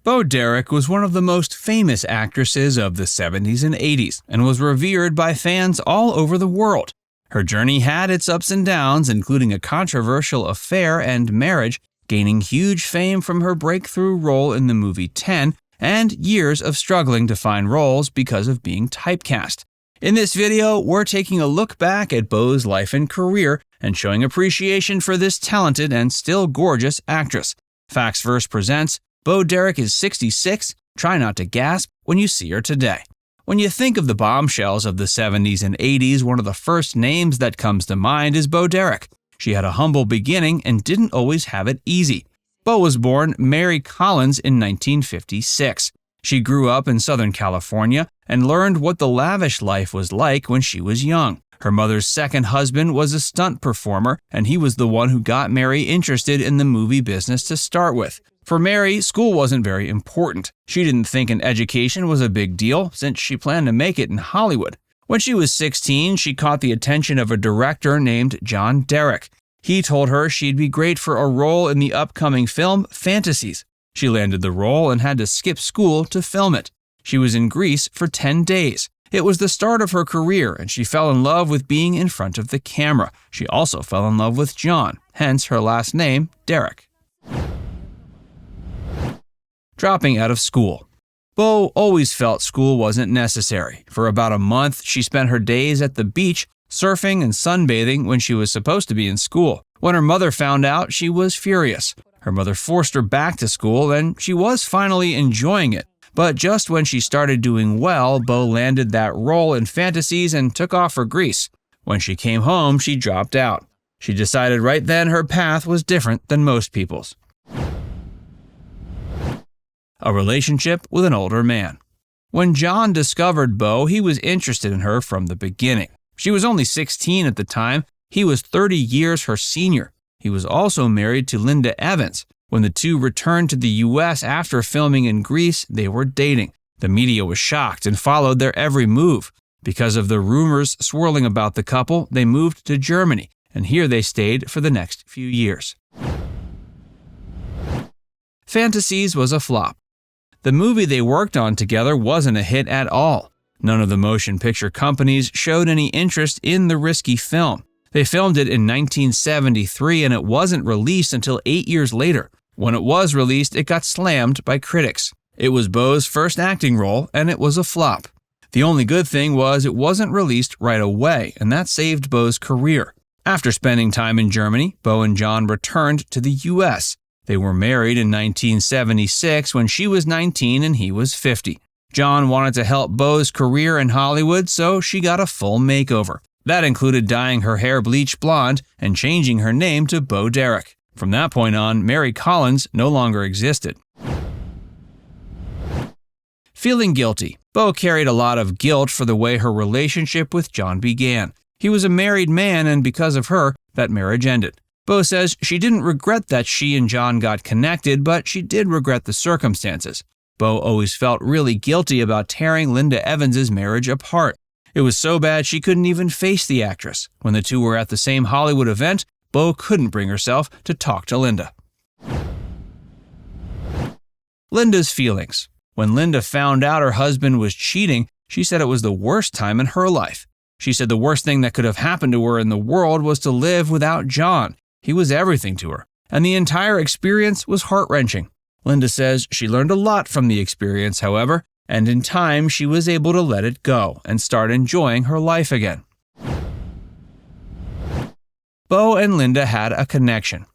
Bo Derek was one of the most famous actresses of the 70s and 80s and was revered by fans all over the world. Her journey had its ups and downs, including a controversial affair and marriage, gaining huge fame from her breakthrough role in the movie 10, and years of struggling to find roles because of being typecast. In this video, we're taking a look back at Bo's life and career and showing appreciation for this talented and still gorgeous actress. Facts Verse presents Bo Derek is 66. Try not to gasp when you see her today. When you think of the bombshells of the 70s and 80s, one of the first names that comes to mind is Bo Derek. She had a humble beginning and didn't always have it easy. Bo was born Mary Collins in 1956. She grew up in Southern California and learned what the lavish life was like when she was young. Her mother's second husband was a stunt performer, and he was the one who got Mary interested in the movie business to start with. For Mary, school wasn't very important. She didn't think an education was a big deal since she planned to make it in Hollywood. When she was 16, she caught the attention of a director named John Derek. He told her she'd be great for a role in the upcoming film Fantasies. She landed the role and had to skip school to film it. She was in Greece for 10 days. It was the start of her career, and she fell in love with being in front of the camera. She also fell in love with John, hence her last name, Derek. Dropping out of school. Bo always felt school wasn't necessary. For about a month, she spent her days at the beach, surfing and sunbathing when she was supposed to be in school. When her mother found out, she was furious. Her mother forced her back to school, and she was finally enjoying it. But just when she started doing well, Bo landed that role in Fantasies and took off for Greece. When she came home, she dropped out. She decided right then her path was different than most people's. A relationship with an older man. When John discovered Bo, he was interested in her from the beginning. She was only 16 at the time. He was 30 years her senior. He was also married to Linda Evans. When the two returned to the U.S. after filming in Greece, they were dating. The media was shocked and followed their every move. Because of the rumors swirling about the couple, they moved to Germany, and here they stayed for the next few years. Fantasies Was A Flop. The movie they worked on together wasn't a hit at all. None of the motion picture companies showed any interest in the risky film. They filmed it in 1973 and it wasn't released until 8 years later. When it was released, it got slammed by critics. It was Bo's first acting role and it was a flop. The only good thing was it wasn't released right away, and that saved Bo's career. After spending time in Germany, Bo and John returned to the U.S. They were married in 1976 when she was 19 and he was 50. John wanted to help Bo's career in Hollywood, so she got a full makeover. That included dyeing her hair bleach blonde and changing her name to Bo Derek. From that point on, Mary Collins no longer existed. Feeling guilty. Bo carried a lot of guilt for the way her relationship with John began. He was a married man, and because of her, that marriage ended. Bo says she didn't regret that she and John got connected, but she did regret the circumstances. Bo always felt really guilty about tearing Linda Evans's marriage apart. It was so bad she couldn't even face the actress. When the two were at the same Hollywood event, Bo couldn't bring herself to talk to Linda. Linda's feelings. When Linda found out her husband was cheating, she said it was the worst time in her life. She said the worst thing that could have happened to her in the world was to live without John. He was everything to her, and the entire experience was heart-wrenching. Linda says she learned a lot from the experience, however, and in time she was able to let it go and start enjoying her life again. Bo and Linda had a connection.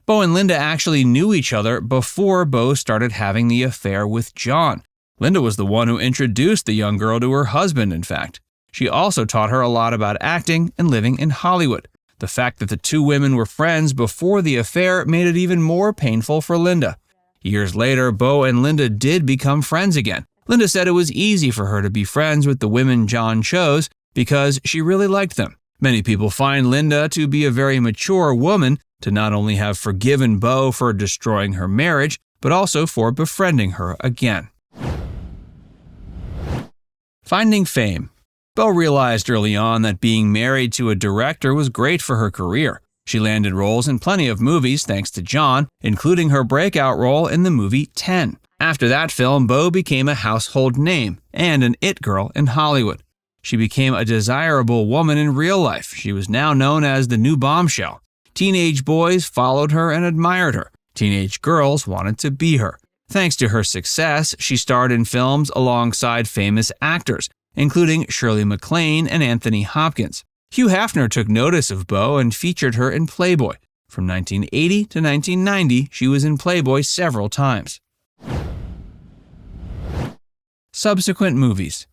Bo and Linda actually knew each other before Bo started having the affair with John. Linda was the one who introduced the young girl to her husband, in fact. She also taught her a lot about acting and living in Hollywood. The fact that the two women were friends before the affair made it even more painful for Linda. Years later, Bo and Linda did become friends again. Linda said it was easy for her to be friends with the women John chose because she really liked them. Many people find Linda to be a very mature woman, to not only have forgiven Bo for destroying her marriage, but also for befriending her again. Finding fame. Bo realized early on that being married to a director was great for her career. She landed roles in plenty of movies thanks to John, including her breakout role in the movie 10. After that film, Bo became a household name and an it girl in Hollywood. She became a desirable woman in real life. She was now known as the new bombshell. Teenage boys followed her and admired her. Teenage girls wanted to be her. Thanks to her success, she starred in films alongside famous actors, including Shirley MacLaine and Anthony Hopkins. Hugh Hefner took notice of Bo and featured her in Playboy. From 1980 to 1990, she was in Playboy several times. Subsequent movies.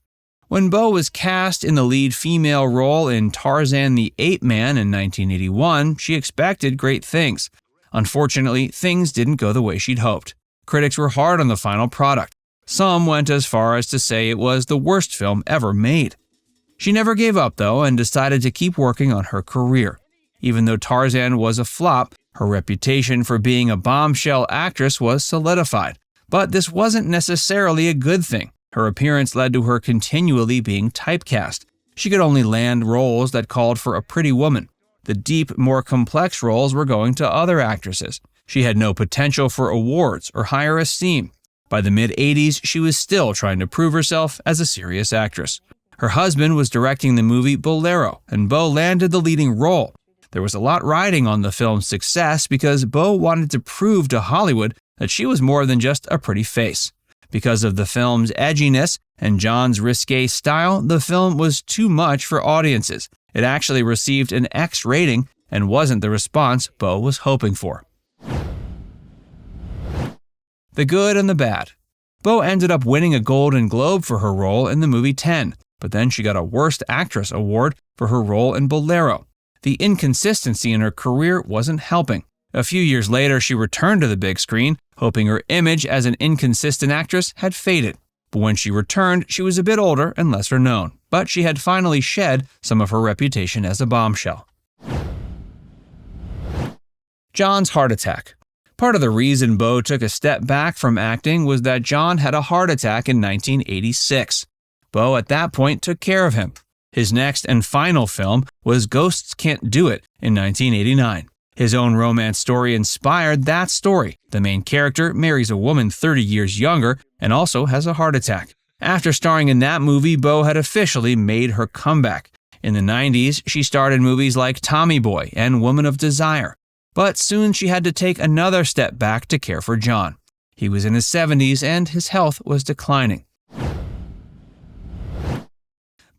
When Bo was cast in the lead female role in Tarzan the Ape Man in 1981, she expected great things. Unfortunately, things didn't go the way she'd hoped. Critics were hard on the final product. Some went as far as to say it was the worst film ever made. She never gave up, though, and decided to keep working on her career. Even though Tarzan was a flop, her reputation for being a bombshell actress was solidified. But this wasn't necessarily a good thing. Her appearance led to her continually being typecast. She could only land roles that called for a pretty woman. The deep, more complex roles were going to other actresses. She had no potential for awards or higher esteem. By the mid-'80s, she was still trying to prove herself as a serious actress. Her husband was directing the movie Bolero, and Bo landed the leading role. There was a lot riding on the film's success because Bo wanted to prove to Hollywood that she was more than just a pretty face. Because of the film's edginess and John's risque style, the film was too much for audiences. It actually received an X rating and wasn't the response Bo was hoping for. The good and the bad. Bo ended up winning a Golden Globe for her role in the movie 10, but then she got a Worst Actress award for her role in Bolero. The inconsistency in her career wasn't helping. A few years later, she returned to the big screen, hoping her image as an inconsistent actress had faded. But when she returned, she was a bit older and lesser known, but she had finally shed some of her reputation as a bombshell. John's heart attack. Part of the reason Bo took a step back from acting was that John had a heart attack in 1986. Bo at that point took care of him. His next and final film was Ghosts Can't Do It in 1989. His own romance story inspired that story. The main character marries a woman 30 years younger and also has a heart attack. After starring in that movie, Bo had officially made her comeback. In the 90s, she starred in movies like Tommy Boy and Woman of Desire. But soon she had to take another step back to care for John. He was in his 70s and his health was declining.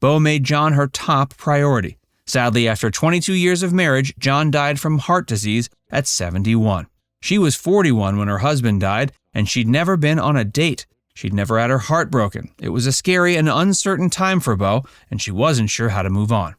Bo made John her top priority. Sadly, after 22 years of marriage, John died from heart disease at 71. She was 41 when her husband died, and she'd never been on a date. She'd never had her heart broken. It was a scary and uncertain time for Bo, and she wasn't sure how to move on.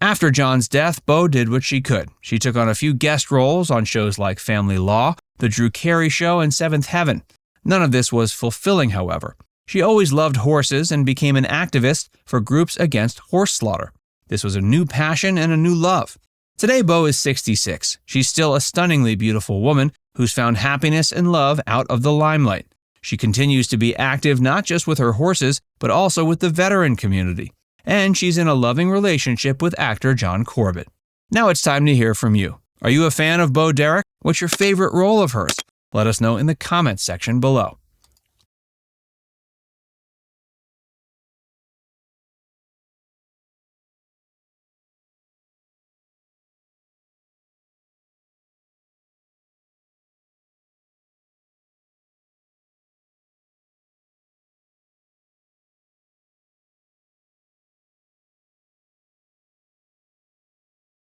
After John's death, Bo did what she could. She took on a few guest roles on shows like Family Law, The Drew Carey Show, and Seventh Heaven. None of this was fulfilling, however. She always loved horses and became an activist for groups against horse slaughter. This was a new passion and a new love. Today, Bo is 66. She's still a stunningly beautiful woman who's found happiness and love out of the limelight. She continues to be active not just with her horses, but also with the veteran community. And she's in a loving relationship with actor John Corbett. Now it's time to hear from you. Are you a fan of Bo Derek? What's your favorite role of hers? Let us know in the comments section below.